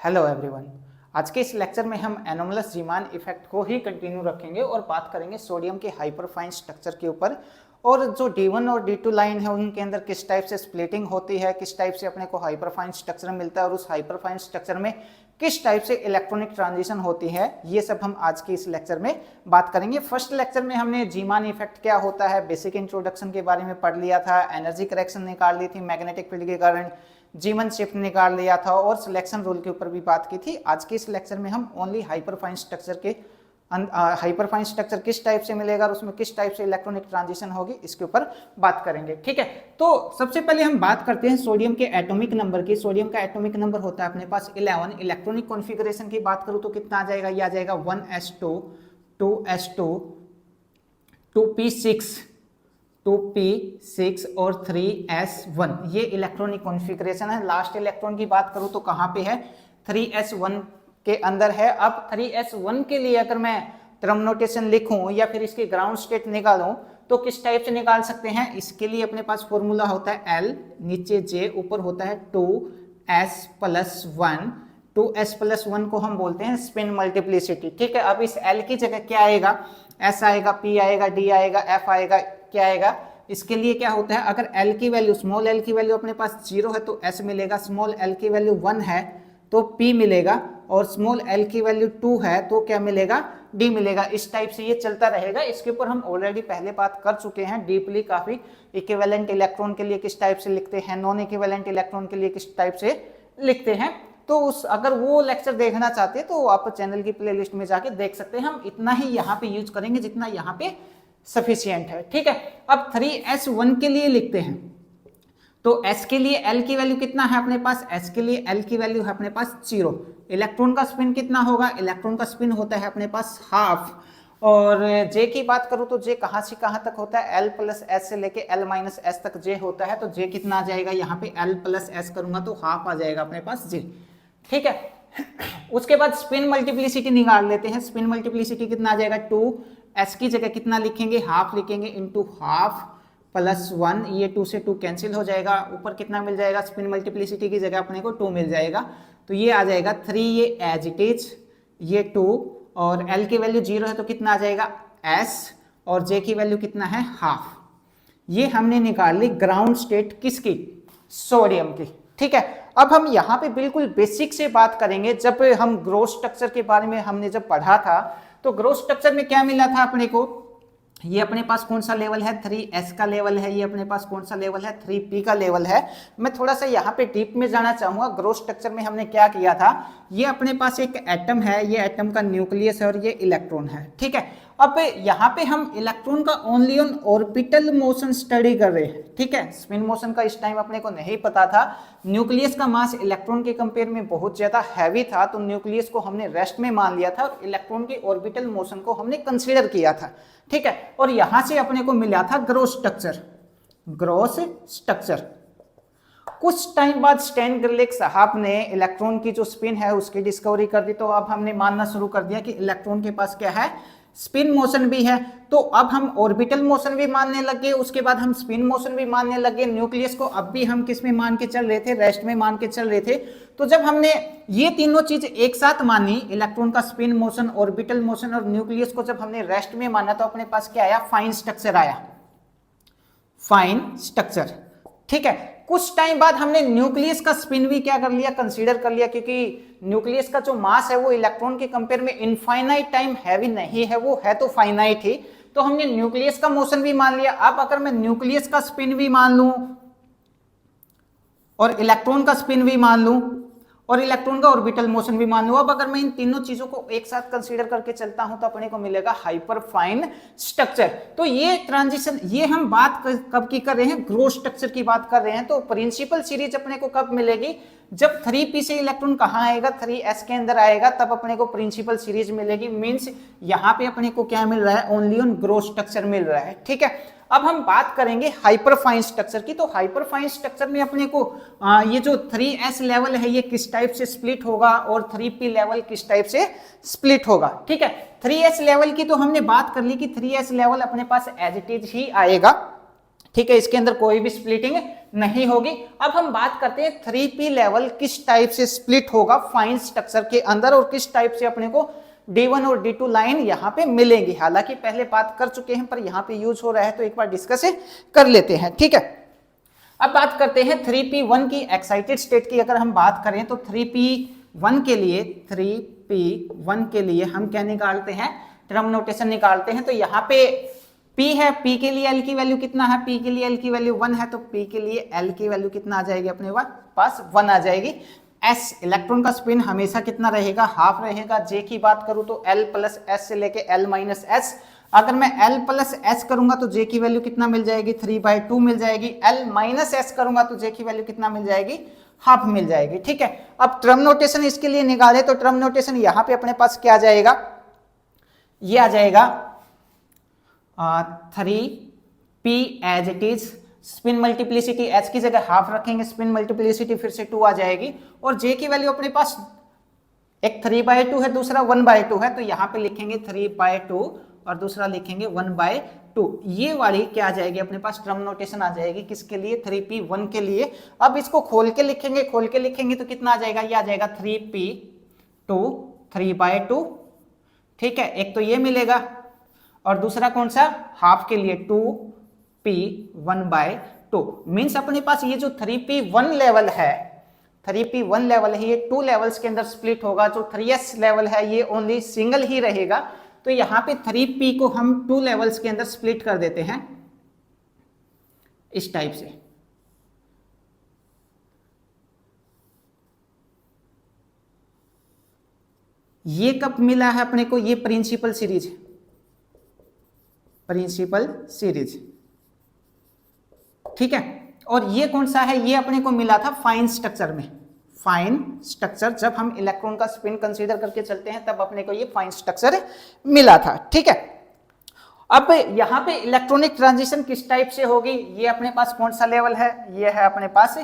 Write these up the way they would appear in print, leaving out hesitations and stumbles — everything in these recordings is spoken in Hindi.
Hello everyone. आज के इस लेक्चर में हम एनोमलस जीमान इफेक्ट को ही कंटिन्यू रखेंगे और बात करेंगे सोडियम के हाइपरफाइन स्ट्रक्चर के ऊपर और जो D1 और D2 लाइन है उनके अंदर किस टाइप से स्प्लिटिंग होती है, किस टाइप से अपने को हाइपरफाइन स्ट्रक्चर मिलता है और उस हाइपरफाइन स्ट्रक्चर में किस टाइप से इलेक्ट्रॉनिक ट्रांजिशन होती है, ये सब हम आज के इस लेक्चर में बात करेंगे। फर्स्ट लेक्चर में हमने जीमान इफेक्ट क्या होता है, बेसिक इंट्रोडक्शन के बारे में पढ़ लिया था, एनर्जी करेक्शन निकाल ली थी मैग्नेटिक फील्ड के कारण, जीवन शिफ्ट निकाल लिया था और सिलेक्शन रूल के ऊपर भी बात की थी। आज के इस लेक्चर में हम ओनली हाइपरफाइन स्ट्रक्चर किस टाइप से मिलेगा और उसमें किस टाइप से इलेक्ट्रॉनिक ट्रांजिशन होगी इसके ऊपर बात करेंगे। ठीक है, तो सबसे पहले हम बात करते हैं सोडियम के एटॉमिक नंबर की। सोडियम का एटॉमिक नंबर होता है अपने पास 11। इलेक्ट्रॉनिक कॉन्फ़िगरेशन की बात करूं तो कितना आ जाएगा, ये आ जाएगा 1s2 2s2 2p6 2p6 और 3s1। ये इलेक्ट्रॉनिक कॉन्फ़िगरेशन है। लास्ट इलेक्ट्रॉन की बात करूं तो कहां पे है, 3s1 के अंदर है। अब 3s1 के लिए अगर मैं टर्म नोटेशन लिखूं या फिर इसकी ग्राउंड स्टेट निकालूं तो किस टाइप से निकाल सकते हैं, इसके लिए अपने पास फॉर्मूला होता है L, नीचे J, ऊपर होता है 2s+1। 2s+1 को हम बोलते हैं स्पिन मल्टीप्लिसिटी। ठीक है, अब इस L की जगह क्या आएगा, S आएगा, P आएगा, D आएगा, F आएगा, क्या आएगा। इसके लिए क्या होता है, अगर L की वैल्यू, स्मॉल l की वैल्यू अपने पास 0 है तो S मिलेगा, स्मॉल l की वैल्यू 1 है तो P मिलेगा और स्मॉल l की वैल्यू 2 है तो क्या मिलेगा, D मिलेगा। इस टाइप से ये चलता रहेगा। इसके ऊपर हम ऑलरेडी पहले बात कर चुके हैं डीपली काफी। इक्विवेलेंट इलेक्ट्रॉन के लिए किस टाइप से लिखते हैं, नॉन इक्विवेलेंट इलेक्ट्रॉन के लिए किस टाइप से लिखते हैं, तो उस अगर वो लेक्चर देखना चाहते हैं तो आप चैनल की प्लेलिस्ट में जाके देख सकते हैं। हम इतना ही यहाँ पे यूज करेंगे जितना यहाँ पे सफिशिएंट है। ठीक है, अब 3s1 के लिए लिखते हैं तो S के लिए L की वैल्यू कितना है अपने पास, S के लिए L की वैल्यू है अपने पास 0। इलेक्ट्रॉन का स्पिन कितना होगा, इलेक्ट्रॉन का स्पिन होता है अपने पास हाफ। और J की बात करूं तो J कहां से कहां तक होता है, L+S से लेके L-S तक J होता है। तो J कितना आ जाएगा, यहाँ पे L+S करूंगा तो हाफ आ जाएगा अपने पास J। ठीक है, उसके बाद स्पिन मल्टीप्लिसिटी निकाल लेते हैं। स्पिन मल्टीप्लिसिटी कितना आ जाएगा, 2, S की जगह कितना लिखेंगे, हाफ लिखेंगे, इंटू हाफ +1, ये 2 से 2 कैंसिल हो जाएगा। ऊपर कितना मिल जाएगा, स्पिन मल्टीप्लिसिटी की जगह अपने को 2 मिल जाएगा तो ये आ जाएगा 3, ये एज इट इज, ये 2 और L की वैल्यू 0 है तो कितना आ जाएगा S और J की वैल्यू कितना है, हाफ। ये हमने निकाल ली ग्राउंड स्टेट किसकी, सोडियम की। ठीक है, अब हम यहाँ पे बिल्कुल बेसिक से बात करेंगे। जब हम ग्रोथ स्ट्रक्चर के बारे में हमने जब पढ़ा था तो ग्रोथ स्ट्रक्चर में क्या मिला था अपने को, ये अपने पास कौन सा लेवल है, 3s का लेवल है। ये अपने पास कौन सा लेवल है, 3p का लेवल है। मैं थोड़ा सा यहाँ पे डीप में जाना चाहूंगा। ग्रोथ स्ट्रक्चर में हमने क्या किया था, ये अपने पास एक एटम है, ये एटम का न्यूक्लियस है और ये इलेक्ट्रॉन है। ठीक है, अब यहाँ पे हम इलेक्ट्रॉन का only on orbital motion study कर रहे हैं। ठीक है, स्पिन मोशन का इस टाइम अपने को नहीं पता था। न्यूक्लियस का मास इलेक्ट्रॉन के कंपेयर में बहुत ज्यादा हैवी था तो न्यूक्लियस को हमने रेस्ट में मान लिया था और इलेक्ट्रॉन के ऑर्बिटल मोशन को हमने कंसीडर किया था। ठीक है, और यहां से अपने को मिला था ग्रोथ स्ट्रक्चर। ग्रोथ स्ट्रक्चर कुछ टाइम बाद स्टैन ग्रिलिक साहब ने इलेक्ट्रॉन की जो स्पिन है उसकी डिस्कवरी कर दी। तो अब हमने मानना शुरू कर दिया कि इलेक्ट्रॉन के पास क्या है, स्पिन मोशन भी है। तो अब हम ऑर्बिटल मोशन भी मानने लगे, उसके बाद हम स्पिन मोशन भी मानने लगे। न्यूक्लियस को अब भी हम किस में मान के चल रहे थे, रेस्ट में मान के चल रहे थे। तो जब हमने ये तीनों चीज एक साथ मानी, इलेक्ट्रॉन का स्पिन मोशन, ऑर्बिटल मोशन और न्यूक्लियस को जब हमने रेस्ट में माना तो अपने पास क्या आया, फाइन स्ट्रक्चर आया, फाइन स्ट्रक्चर। ठीक है, कुछ टाइम बाद हमने न्यूक्लियस का स्पिन भी क्या कर लिया, कंसीडर कर लिया, क्योंकि न्यूक्लियस का जो मास है वो इलेक्ट्रॉन के कंपेयर में इनफाइनाइट टाइम हैवी नहीं है, वो है तो फाइनाइट ही। तो हमने न्यूक्लियस का मोशन भी मान लिया। अब अगर मैं न्यूक्लियस का स्पिन भी मान लूं और इलेक्ट्रॉन का स्पिन भी मान लूं और इलेक्ट्रॉन का ऑर्बिटल मोशन भी मान लूं, अब अगर मैं इन तीनों चीजों को एक साथ कंसीडर करके चलता हूं तो अपने को मिलेगा हाइपरफाइन स्ट्रक्चर। तो ये ट्रांजिशन, ये हम बात कब की कर रहे हैं, ग्रोथ स्ट्रक्चर की बात कर रहे हैं। तो प्रिंसिपल सीरीज अपने को कब मिलेगी, जब 3p से इलेक्ट्रॉन कहां आएगा, 3s के अंदर आएगा, तब अपने को प्रिंसिपल सीरीज मिलेगी। मींस यहां पे अपने को क्या मिल रहा है, ओनली ऑन ग्रोथ स्ट्रक्चर मिल रहा है। ठीक है, अब हम बात करेंगे हाइपरफाइन स्ट्रक्चर की। तो हाइपरफाइन स्ट्रक्चर में अपने को ये जो 3s लेवल है ये किस टाइप से स्प्लिट होगा और 3p लेवल किस टाइप से स्प्लिट होगा। ठीक है, 3s लेवल की तो हमने बात कर ली कि 3s लेवल अपने पास एज इट इज ही आएगा। ठीक है, इसके अंदर कोई भी स्प्लिटिंग नहीं होगी। अब हम बात करते हैं 3p लेवल किस टाइप से स्प्लिट होगा फाइन स्ट्रक्चर के अंदर और किस टाइप से अपने को D1 और D2 लाइन यहाँ पे मिलेंगी। हालांकि पहले बात कर चुके हैं पर यहाँ पे यूज हो रहा है तो एक बार डिस्कस कर लेते हैं। ठीक है, अब बात करते हैं 3p1 की एक्साइटेड स्टेट की। अगर हम बात करें तो 3p1 के लिए हम क्या निकालते हैं, टर्म नोटेशन निकालते हैं। तो यहाँ पे P है, P के लिए L की वैल्यू कितना है, P के लिए L की वैल्यू 1 है, तो P के लिए L की वैल्यू कितना आ जाएगी अपने पास 1 आ जाएगी। S इलेक्ट्रॉन का स्पिन हमेशा कितना रहेगा, हाफ रहेगा। J की बात करूं तो L प्लस S से लेके L माइनस S। अगर मैं L प्लस S करूंगा तो J की वैल्यू कितना मिल जाएगी, 3/2 मिल जाएगी। L माइनस S करूंगा तो J की वैल्यू कितना मिल जाएगी, हाफ मिल जाएगी। ठीक है, अब ट्रम नोटेशन इसके लिए निकाले तो ट्रम नोटेशन यहाँ पे अपने पास क्या आ जाएगा, ये आ जाएगा 3p as it is. Spin multiplicity H की जगह हाफ रखेंगे, स्पिन मल्टीप्लिसिटी फिर से 2 आ जाएगी। और J की वैल्यू अपने पास एक 3/2 है, दूसरा 1/2 है, तो यहाँ पे लिखेंगे 3/2 और दूसरा लिखेंगे 1/2। ये वाली क्या आ जाएगी अपने पास, ट्रम नोटेशन आ जाएगी किसके लिए, 3p1 के लिए। अब इसको खोल के लिखेंगे तो कितना आ जाएगा, ये आ जाएगा 3p2 3/2। ठीक है, एक तो ये मिलेगा और दूसरा कौन सा, हाफ के लिए 2p 1/2। मीन्स अपने पास ये जो 3p1 लेवल है, 3p1 लेवल है, ये 2 लेवल्स के अंदर स्प्लिट होगा। जो 3s लेवल है ये ओनली सिंगल ही रहेगा। तो यहाँ पे 3p को हम 2 लेवल्स के अंदर स्प्लिट कर देते हैं इस टाइप से। ये कब मिला है अपने को, ये प्रिंसिपल सीरीज। ठीक है, और ये कौन सा है, ये अपने को मिला था फाइन स्ट्रक्चर में। फाइन स्ट्रक्चर जब हम इलेक्ट्रॉन का स्पिन कंसीडर करके चलते हैं तब अपने को ये फाइन स्ट्रक्चर मिला था। ठीक है, अब यहां पे इलेक्ट्रॉनिक ट्रांजिशन किस टाइप से होगी, ये अपने पास कौन सा लेवल है, ये है अपने पास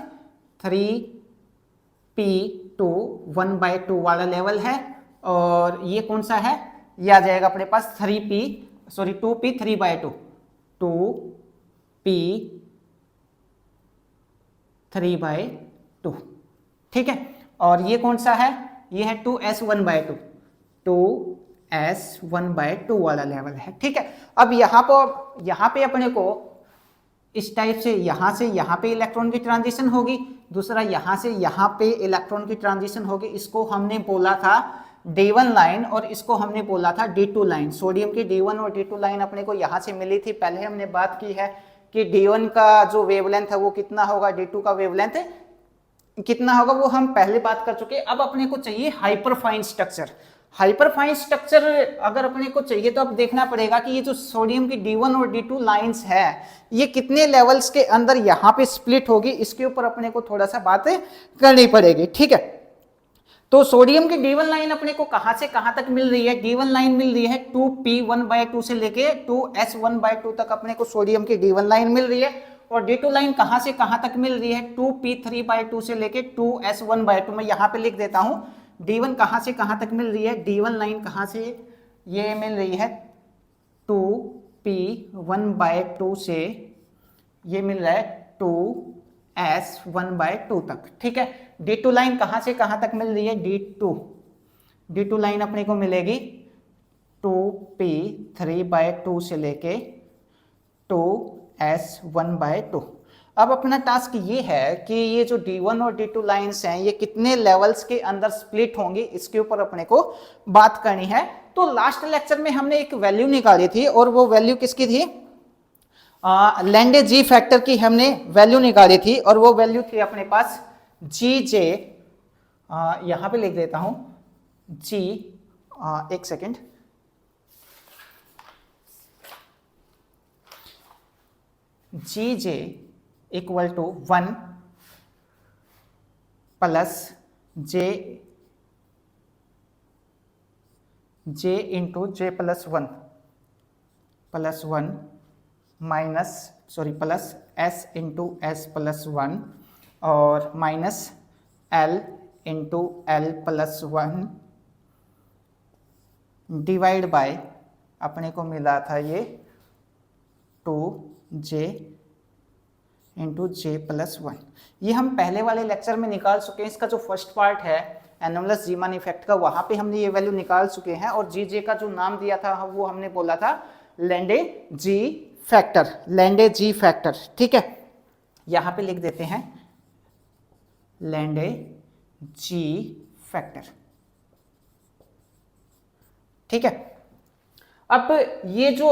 3p2 1/2 वाला लेवल है। और ये कौन सा है, ये आ जाएगा अपने पास 2p 3/2 2p 3/2। ठीक है, और ये कौन सा है, ये है 2s 1/2 2s 1/2 वाला लेवल है। ठीक है, अब यहाँ पे अपने को इस टाइप से यहाँ पे इलेक्ट्रॉन की ट्रांजिशन होगी, दूसरा यहाँ से यहाँ पे इलेक्ट्रॉन की ट्रांजिशन होगी। इसको हमने बोला था D1 लाइन और इसको हमने बोला था D2 लाइन। सोडियम की D1 और D2 लाइन अपने को यहाँ से मिली थी। पहले हमने बात की है कि D1 का जो वेवलेंथ है वो कितना होगा, D2 का वेवलेंथ कितना होगा, वो हम पहले बात कर चुके। अब अपने को चाहिए हाइपरफाइन स्ट्रक्चर। हाइपरफाइन स्ट्रक्चर अगर अपने को चाहिए तो अब देखना पड़ेगा कि ये जो सोडियम की D1 और D2 लाइंस है ये कितने लेवल्स के अंदर यहाँ पे स्प्लिट होगी, इसके ऊपर अपने को थोड़ा सा बातें करनी पड़ेगी। ठीक है, तो सोडियम की D1 लाइन अपने को कहां से कहां तक मिल रही है, D1 लाइन मिल रही है 2p 1/2 से लेके 2s 1/2 तक अपने को सोडियम की D1 लाइन मिल रही है। और D2 लाइन कहां से कहां तक मिल रही है, 2p 3/2 से लेके 2s 1/2। मैं यहाँ पे लिख देता हूं D1 कहां से कहां तक मिल रही है, D1 लाइन कहां से ये मिल रही है 2p 1/2 से ये मिल रहा है 2s 1/2 तक। ठीक है, D2 लाइन कहां से कहां तक मिल रही है, D2 लाइन अपने को मिलेगी 2p 3/2 से लेके 2s 1/2। अब अपना टास्क ये है कि ये जो D1 और D2 लाइंस हैं ये कितने लेवल्स के अंदर स्प्लिट होंगी, इसके ऊपर अपने को बात करनी है। तो लास्ट लेक्चर में हमने एक वैल्यू निकाली थी और वो वैल्यू किसकी थी, लैंडे जी फैक्टर की हमने वैल्यू निकाली थी और वो वैल्यू थी अपने पास GJ, यहां पे लिख देता हूं G, एक second, GJ equal to 1 plus J into J plus 1 minus plus S into S plus 1 और minus L into L plus 1 divide by अपने को मिला था ये 2J इंटू जे प्लस 1। ये हम पहले वाले लेक्चर में निकाल चुके हैं। इसका जो फर्स्ट पार्ट है एनोमलस जीमान इफेक्ट का, वहां पे हमने ये वैल्यू निकाल चुके हैं। और जी जे का जो नाम दिया था वो हमने बोला था लैंडे जी फैक्टर, लैंडे जी फैक्टर। ठीक है, यहां पे लिख देते हैं लैंडे जी फैक्टर। ठीक है, अब ये जो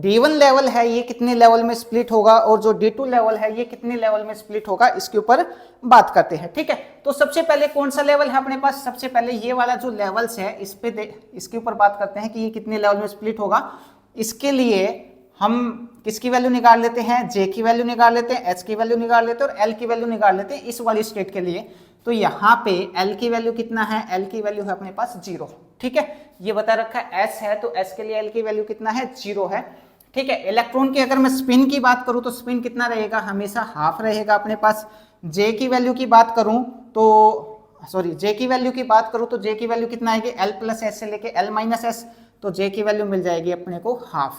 D1 लेवल है ये कितने लेवल में स्प्लिट होगा और जो D2 लेवल है ये कितने लेवल में स्प्लिट होगा, इसके ऊपर बात करते हैं। ठीक है, तो सबसे पहले कौन सा लेवल है अपने पास, सबसे पहले ये वाला जो लेवल्स है इस पे इसके ऊपर बात करते हैं कि ये कितने लेवल में स्प्लिट होगा। इसके लिए हम किसकी वैल्यू निकाल लेते हैं, J की वैल्यू निकाल लेते हैं, H की वैल्यू निकाल लेते हैं और L की वैल्यू निकाल लेते हैं इस वाली स्टेट के लिए। तो यहाँ पे L की वैल्यू कितना है, L की वैल्यू है अपने पास 0। ठीक है, ये बता रखा है S है, तो S के लिए L की वैल्यू कितना है, 0 है। ठीक है, इलेक्ट्रॉन की अगर मैं स्पिन की बात करूं तो स्पिन कितना रहेगा, हमेशा हाफ रहेगा अपने पास। J की वैल्यू की बात करूं तो J की वैल्यू की बात करूं तो J की वैल्यू कितना आएगी, L प्लस एस से लेके L माइनस एस, तो J की वैल्यू मिल जाएगी अपने को हाफ।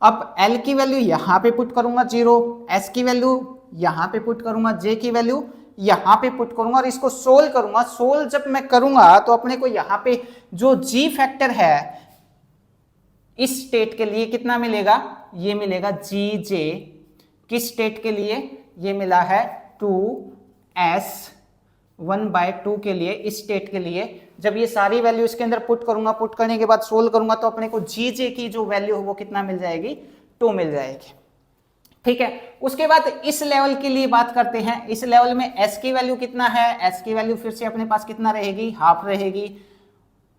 अब L की वैल्यू यहाँ पे पुट करूंगा 0, S की वैल्यू यहाँ पे पुट करूंगा, J की वैल्यू यहाँ पे पुट करूंगा और इसको सोल्व करूंगा। सोल्व जब मैं करूंगा तो अपने को यहाँ पे जो G फैक्टर है इस स्टेट के लिए कितना मिलेगा, ये मिलेगा जी जे। किस स्टेट के लिए, ये मिला है 2s 1/2 के लिए, इस स्टेट के लिए। जब ये सारी वैल्यू इसके अंदर पुट करूंगा, पुट करने के बाद सोल्व करूंगा तो अपने को जी जे की जो वैल्यू है वो कितना मिल जाएगी, 2 मिल जाएगी। ठीक है, उसके बाद इस लेवल के लिए बात करते हैं। इस लेवल में S की वैल्यू कितना है, S की वैल्यू फिर से अपने पास कितना रहेगी, हाफ रहेगी।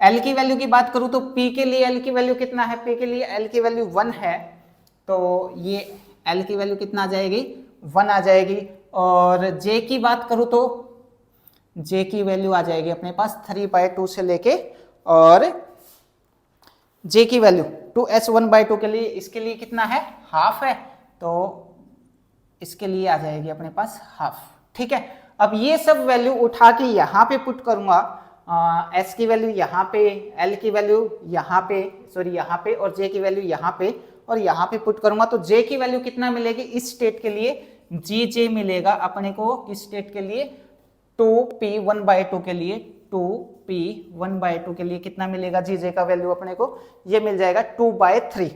L की वैल्यू की बात करूं तो P के लिए L की वैल्यू कितना है, P के लिए L की वैल्यू 1 है, तो ये L की वैल्यू कितना आ जाएगी, 1 आ जाएगी। और J की बात करूं तो J की वैल्यू आ जाएगी अपने पास 3/2 से लेके, और J की वैल्यू 2s 1/2 के लिए, इसके लिए कितना है, हाफ है, तो इसके लिए आ जाएगी अपने पास हाफ। ठीक है, अब ये सब वैल्यू उठा के यहाँ पे पुट करूंगा, S की वैल्यू यहाँ पे, L की वैल्यू यहाँ पे, यहाँ पे, और J की वैल्यू यहाँ पे और यहाँ पे पुट करूंगा तो J की वैल्यू कितना मिलेगी इस स्टेट के लिए, GJ मिलेगा अपने को किस स्टेट के लिए, 2p 1/2 के लिए, 2p 1/2 के लिए कितना मिलेगा GJ का वैल्यू अपने को, ये मिल जाएगा 2/3।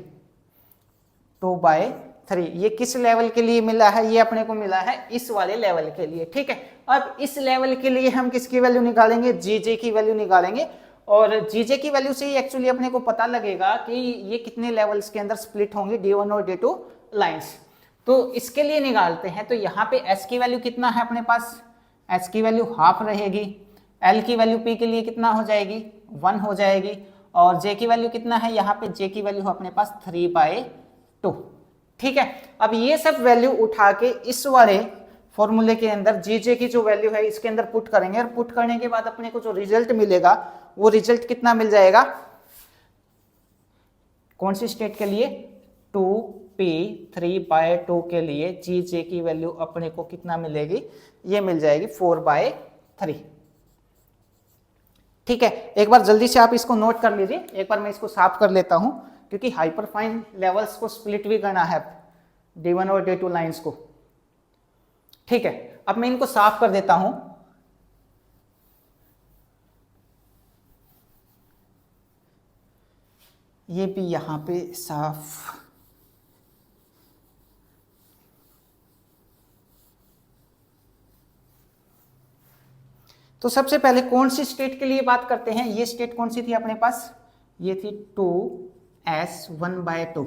2/3 ये किस लेवल के लिए मिला है, ये अपने को मिला है इस वाले लेवल के लिए। ठीक है, अब इस लेवल के लिए हम किसकी वैल्यू निकालेंगे, जीजे की वैल्यू निकालेंगे। और जीजे की वैल्यू से ही एक्चुअली अपने को पता लगेगा कि ये कितने लेवल्स के अंदर स्प्लिट होंगे, D1 और D2 लाइंस। तो इसके लिए निकालते हैं। तो यहाँ पे S की वैल्यू कितना है अपने पास, S की वैल्यू हाफ रहेगी। L की वैल्यू P के लिए कितना हो जाएगी, 1 हो जाएगी। और J की वैल्यू कितना है, यहाँ पे J की वैल्यू अपने पास 3/2। ठीक है, अब ये सब वैल्यू उठा के इस वाले फॉर्मूले के अंदर जीजे की जो वैल्यू है इसके अंदर पुट करेंगे, और पुट करने के बाद अपने को जो रिजल्ट मिलेगा वो रिजल्ट कितना मिल जाएगा, कौन सी स्टेट के लिए, 2p 3/2 के लिए जीजे की वैल्यू अपने को कितना मिलेगी, ये मिल जाएगी 4/3। ठीक है, एक बार जल्दी से आप इसको नोट कर लीजिए। एक बार मैं इसको साफ कर लेता हूं क्योंकि हाइपरफाइन लेवल्स को स्प्लिट भी करना है D1 और D2 लाइंस को। ठीक है, अब मैं इनको साफ कर देता हूं। ये भी यहां पे साफ। तो सबसे पहले कौन सी स्टेट के लिए बात करते हैं, ये स्टेट कौन सी थी अपने पास, ये थी 2s 1/2।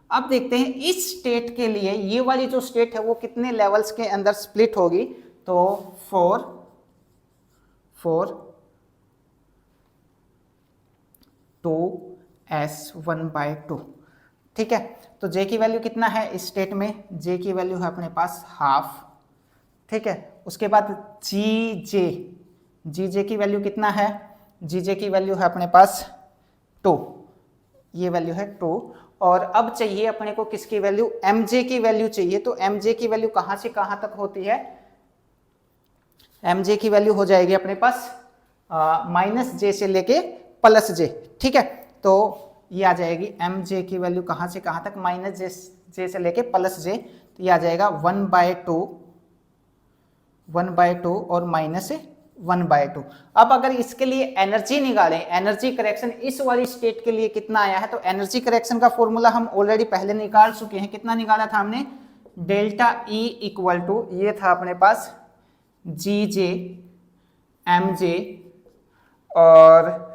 अब देखते हैं इस स्टेट के लिए ये वाली जो स्टेट है वो कितने लेवल्स के अंदर स्प्लिट होगी। तो 4 2s 1/2। ठीक है, तो J की वैल्यू कितना है इस स्टेट में, J की वैल्यू है अपने पास हाफ। ठीक है, उसके बाद जीजे की वैल्यू कितना है, जीजे की वैल्यू है अपने पास 2, ये वैल्यू है 2। और अब चाहिए अपने को किसकी वैल्यू, mj की वैल्यू चाहिए। तो mj की वैल्यू कहां से कहां तक होती है, mj की वैल्यू हो जाएगी अपने पास -j से लेके +j। ठीक है, तो ये आ जाएगी mj की वैल्यू कहां से कहां तक, -j से लेके +j। तो ये आ जाएगा 1/2 1/2 और माइनस 1/2। अब अगर इसके लिए एनर्जी निकालें, एनर्जी करेक्शन इस वाली स्टेट के लिए कितना आया है, तो एनर्जी करेक्शन का फॉर्मूला हम ऑलरेडी पहले निकाल चुके हैं। कितना निकाला था हमने, डेल्टा ई इक्वल टू, ये था अपने पास जी जे एम जे और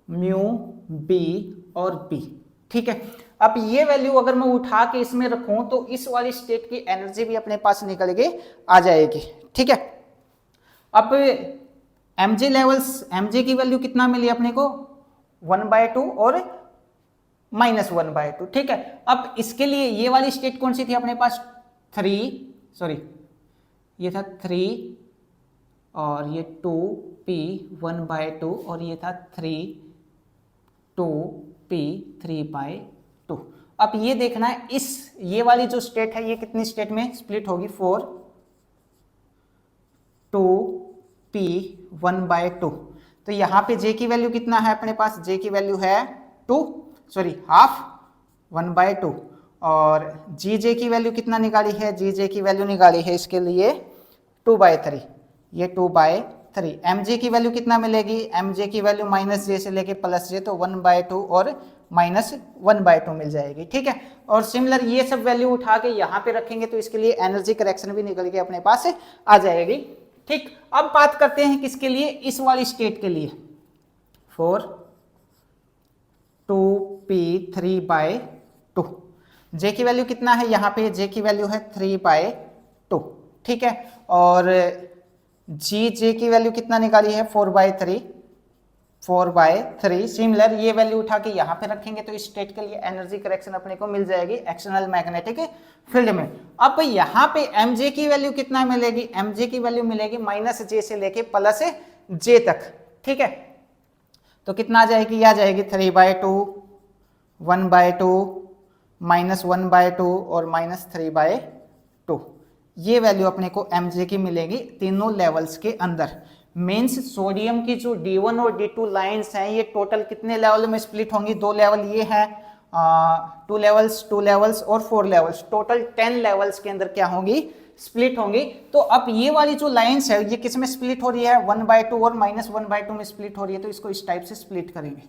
म्यू बी और बी। ठीक है, अब ये वैल्यू अगर मैं उठा के इसमें रखूं तो इस वाली स्टेट की एनर्जी भी अपने पास निकल के आ जाएगी। ठीक है, अब mj लेवल्स, mj की वैल्यू कितना मिली अपने को, 1/2 और -1/2। ठीक है, अब इसके लिए ये वाली स्टेट कौन सी थी अपने पास, 3, सॉरी ये था 3 और ये 2p 1/2 और ये था 2p 3/2। अब ये देखना है इस ये वाली जो स्टेट है ये कितनी स्टेट में स्प्लिट होगी, 4 2p 1/2। तो यहाँ पे j की वैल्यू कितना है अपने पास, j की वैल्यू है हाफ 1/2 और gj की वैल्यू कितना निकाली है, gj की वैल्यू निकाली है इसके लिए 2/3, ये 2/3। mj की वैल्यू कितना मिलेगी, mj की वैल्यू -j से लेके +j, तो 1/2 और -1/2 मिल जाएगी। ठीक है, और सिमिलर ये सब वैल्यू उठा के यहाँ पे रखेंगे तो इसके लिए एनर्जी करेक्शन भी निकल के अपने पास आ जाएगी। ठीक, अब बात करते हैं किसके लिए, इस वाली स्टेट के लिए, 4 2p 3/2। j की वैल्यू कितना है यहाँ पे, j की वैल्यू है 3/2। ठीक है, और j की वैल्यू कितना निकाली है, 4/3। सिमिलर ये वैल्यू उठा के यहाँ पे रखेंगे तो इस स्टेट के लिए एनर्जी करेक्शन अपने को मिल जाएगी एक्सटर्नल मैग्नेटिक फील्ड में। अब यहाँ पे mj की वैल्यू कितना मिलेगी, mj की वैल्यू मिलेगी -j से लेके +j तक। ठीक है, तो कितना आ जाएगी, आ जाएगी 3/2 1/2 -1/2 और -3/2। ये वैल्यू अपने को mj की मिलेगी तीनों लेवल्स के अंदर। मीन्स सोडियम की जो D1 और D2 लाइंस हैं ये टोटल कितने लेवल में स्प्लिट होंगी, 2 लेवल ये है, 2 लेवल्स और 4 लेवल्स, टोटल 10 लेवल्स के अंदर क्या होंगी, स्प्लिट होंगी। तो अब ये वाली जो लाइंस है ये किस में स्प्लिट हो रही है, 1/2 और -1/2 में स्प्लिट हो रही है, तो इसको इस टाइप से स्प्लिट करेंगे।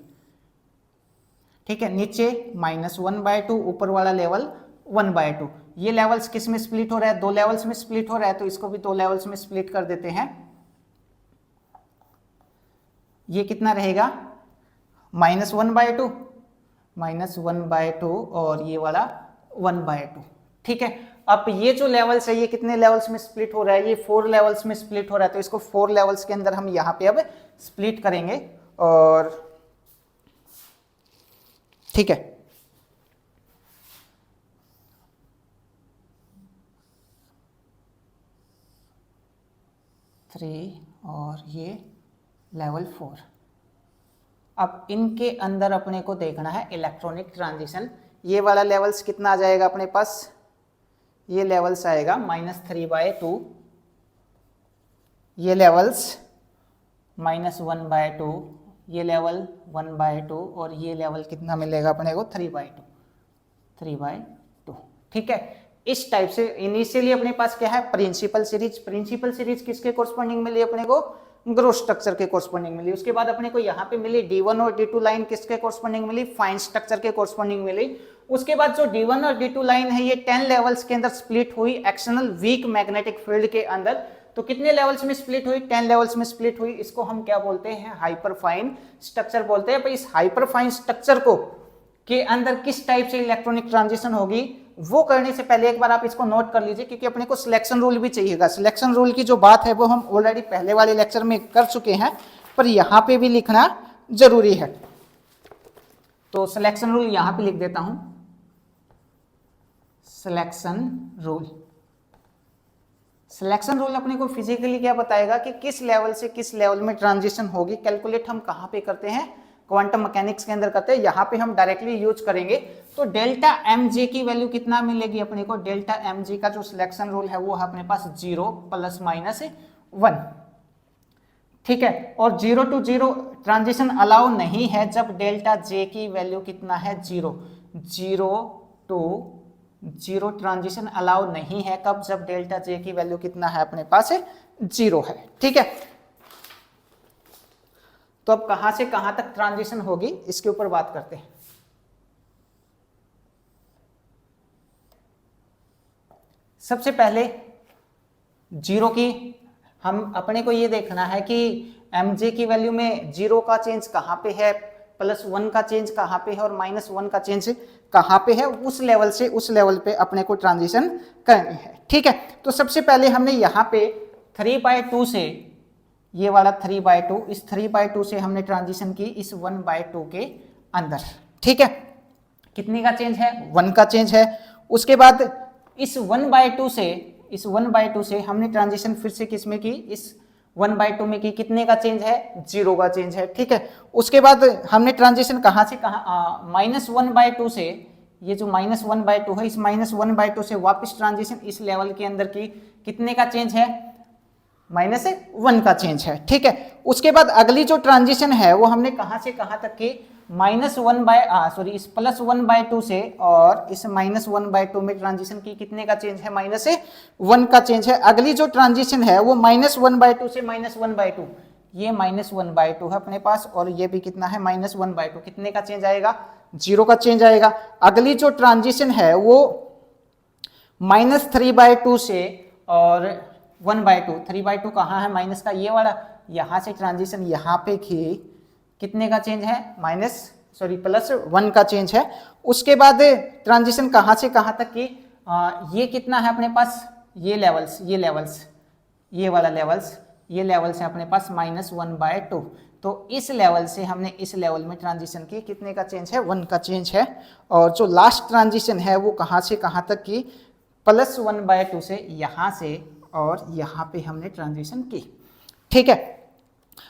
ठीक है, नीचे -1/2, ऊपर वाला लेवल 1/2। ये लेवल्स किस में स्प्लिट हो रहा है, 2 लेवल्स में स्प्लिट हो रहा है, तो इसको भी 2 लेवल्स में स्प्लिट कर देते हैं। ये कितना रहेगा, -1/2 और ये वाला 1/2। ठीक है, अब ये जो लेवल्स है ये कितने लेवल्स में स्प्लिट हो रहा है, ये 4 लेवल्स में स्प्लिट हो रहा है, तो इसको 4 लेवल्स के अंदर हम यहाँ पे अब स्प्लिट करेंगे। और ठीक है, और ये लेवल 4। अब इनके अंदर अपने को देखना है इलेक्ट्रॉनिक ट्रांजिशन। ये वाला लेवल्स कितना आ जाएगा अपने पास, ये लेवल्स आएगा -3/2, ये लेवल्स -1/2, ये लेवल 1/2 और ये लेवल कितना मिलेगा अपने को 3/2। ठीक है, इस टाइप से इनिशियली अपने पास क्या है, प्रिंसिपल सीरीज किसके कोरस्पोंडिंग मिली अपने को, ग्रोथ स्ट्रक्चर के कोरस्पोंडिंग मिली। उसके बाद अपने को यहाँ पे मिली D1 और D2 लाइन किसके कोरस्पोंडिंग मिली, फाइन स्ट्रक्चर के कोरस्पोंडिंग मिली। उसके बाद जो D1 और D2 लाइन है ये 10 लेवल्स के अंदर स्प्लिट हुई एक्सटर्नल वीक मैग्नेटिक फील्ड के अंदर। तो कितने लेवल्स में स्प्लिट हुई, 10 लेवल्स में स्प्लिट हुई। इसको हम क्या बोलते हैं, हाइपरफाइन स्ट्रक्चर बोलते हैं। इस हाइपरफाइन स्ट्रक्चर को के अंदर किस टाइप से इलेक्ट्रॉनिक ट्रांजिशन होगी वो करने से पहले एक बार आप इसको नोट कर लीजिए, क्योंकि अपने को सिलेक्शन रूल भी चाहिएगा। सिलेक्शन रूल की जो बात है वो हम ऑलरेडी पहले वाले लेक्चर में कर चुके हैं, पर यहाँ पे भी लिखना जरूरी है। तो सिलेक्शन रूल यहाँ पे लिख देता हूं, सिलेक्शन रूल अपने को फिजिकली क्या बताएगा कि किस लेवल से किस लेवल में ट्रांजिशन होगी। कैलकुलेट हम कहाँ पे करते हैं, क्वांटम मैकेनिक्स के अंदर करते हैं, यहाँ पे हम डायरेक्टली यूज करेंगे। तो डेल्टा mg की वैल्यू कितना मिलेगी अपने को, डेल्टा mg का जो सिलेक्शन रूल है वो है अपने पास 0 ± 1। ठीक है, और 0 to 0 ट्रांजिशन अलाउ नहीं है जब डेल्टा j की वैल्यू कितना है 0 to जीरो ट्रांजिशन अलाउ नहीं है। कब? जब डेल्टा जे की वैल्यू कितना है अपने पास है, जीरो है। ठीक है, तो अब कहां से कहां तक ट्रांजिशन होगी इसके ऊपर बात करते हैं। सबसे पहले जीरो की हम अपने को ये देखना है कि mj की वैल्यू में जीरो का चेंज कहां पे है, प्लस वन का चेंज कहां पे है और माइनस वन का चेंज कहां पे है, उस लेवल से उस लेवल पे अपने को ट्रांजिशन करनी है। ठीक है, तो सबसे पहले हमने यहाँ पे 3/2 से ये वाला 3/2, इस 3/2 से हमने ट्रांजिशन की इस 1/2 के अंदर। ठीक है, कितने का चेंज है? 1 का चेंज है। उसके बाद इस 1/2 से हमने ट्रांजिशन फिर से किस में की, इस 1/2 में की, कितने का चेंज है? 0 का चेंज है। ठीक है, उसके बाद हमने ट्रांजिशन कहां से कहां, -1/2 से, ये जो -1/2 है, इस -1/2 से वापस ट्रांजिशन इस लेवल के अंदर की, कितने का चेंज है? -1 का चेंज है। ठीक है, उसके बाद अगली जो ट्रांजिशन है वो हमने कहां से कहां तक की, इस +1/2 से और इस -1/2 में ट्रांजिशन की, कितने का चेंज है? -1 का चेंज है। अगली जो ट्रांजिशन है वो -1/2 से -1/2, ये -1/2 है अपने पास, और ये भी कितना है? -1/2, कितने का चेंज आएगा? 0 का चेंज आएगा। अगली जो ट्रांजिशन है वो -3/2 से और 1/2, 3/2 कहाँ है? माइनस का ये वाला, यहाँ से ट्रांजिशन यहाँ पे की, कितने का चेंज है? +1 का चेंज है। उसके बाद ट्रांजिशन कहाँ से कहाँ तक की, ये कितना है अपने पास? ये लेवल्स ये वाला लेवल्स है अपने पास -1/2। तो इस लेवल से हमने इस लेवल में ट्रांजिशन की, कितने का चेंज है? 1 का चेंज है। और जो लास्ट ट्रांजिशन है वो कहाँ से कहाँ तक की, +1/2 से यहाँ से और यहाँ पे हमने ट्रांजिशन की। ठीक है,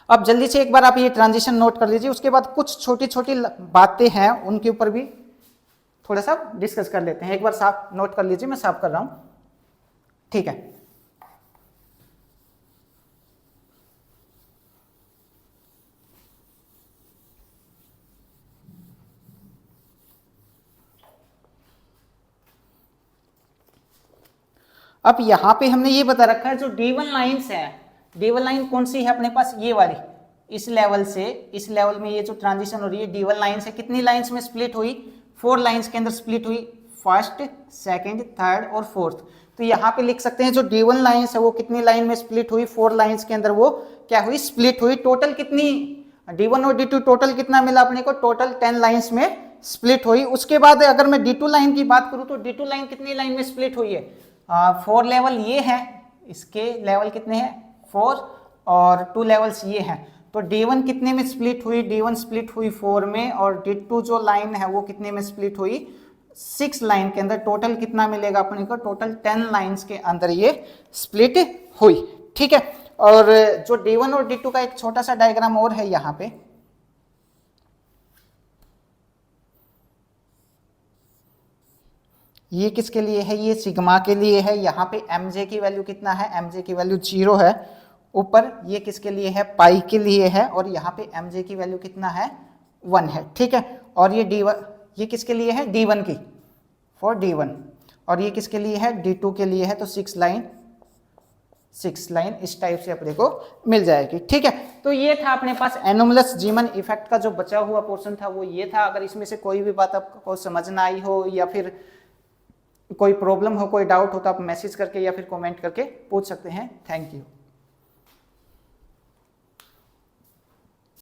अब जल्दी से एक बार आप ये ट्रांजिशन नोट कर लीजिए। उसके बाद कुछ छोटी छोटी बातें हैं उनके ऊपर भी थोड़ा सा डिस्कस कर लेते हैं। एक बार साफ नोट कर लीजिए, मैं साफ कर रहा हूं। ठीक है, अब यहां पे हमने ये बता रखा है, जो D1 लाइन्स है, D1 लाइन कौन सी है अपने पास? ये वाली, इस लेवल से इस लेवल में ये जो ट्रांजिशन हो रही है D1 लाइन से, कितनी लाइंस में स्प्लिट हुई? 4 लाइंस के अंदर स्प्लिट हुई, फर्स्ट, सेकंड, थर्ड और फोर्थ। तो यहाँ पे लिख सकते हैं जो D1 लाइंस है वो कितनी लाइन में स्प्लिट हुई? 4 लाइंस के अंदर वो क्या हुई? स्प्लिट हुई। टोटल कितनी? D1 और D2 टोटल कितना मिला अपने को? टोटल 10 लाइंस में स्प्लिट हुई। उसके बाद अगर मैं D2 लाइन की बात करूं तो D2 लाइन कितनी लाइन में स्प्लिट हुई है? 4 लेवल ये है, इसके लेवल कितने हैं? 4, और 2 लेवल्स ये हैं। तो D1 कितने में स्प्लिट हुई? D1 स्प्लिट हुई 4 में, और D2 जो लाइन है वो कितने में स्प्लिट हुई? 6 लाइन के अंदर। टोटल कितना मिलेगा अपने को? टोटल 10 लाइंस के अंदर ये स्प्लिट हुई। ठीक है, और जो D1 और D2 का एक छोटा सा डायग्राम और है यहाँ पे, ये किसके लिए है? ये सिग्मा के लिए है। यहाँ पे mj की वैल्यू कितना है? mj की वैल्यू 0 है। ऊपर ये किसके लिए है? पाई के लिए है। और यहाँ पे mj की वैल्यू कितना है? 1 है। ठीक है, और ये D1, ये किसके लिए है? D1 की, फॉर D1। और ये किसके लिए है? D2 के लिए है। तो 6 लाइन इस टाइप से अपने को मिल जाएगी। ठीक है, तो ये था अपने पास एनोमलस जीमन इफेक्ट का जो बचा हुआ पोर्शन था वो ये था। अगर इसमें से कोई भी बात आपको समझ ना आई हो या फिर कोई प्रॉब्लम हो, कोई डाउट हो, तो आप मैसेज करके या फिर कमेंट करके पूछ सकते हैं। Thank you.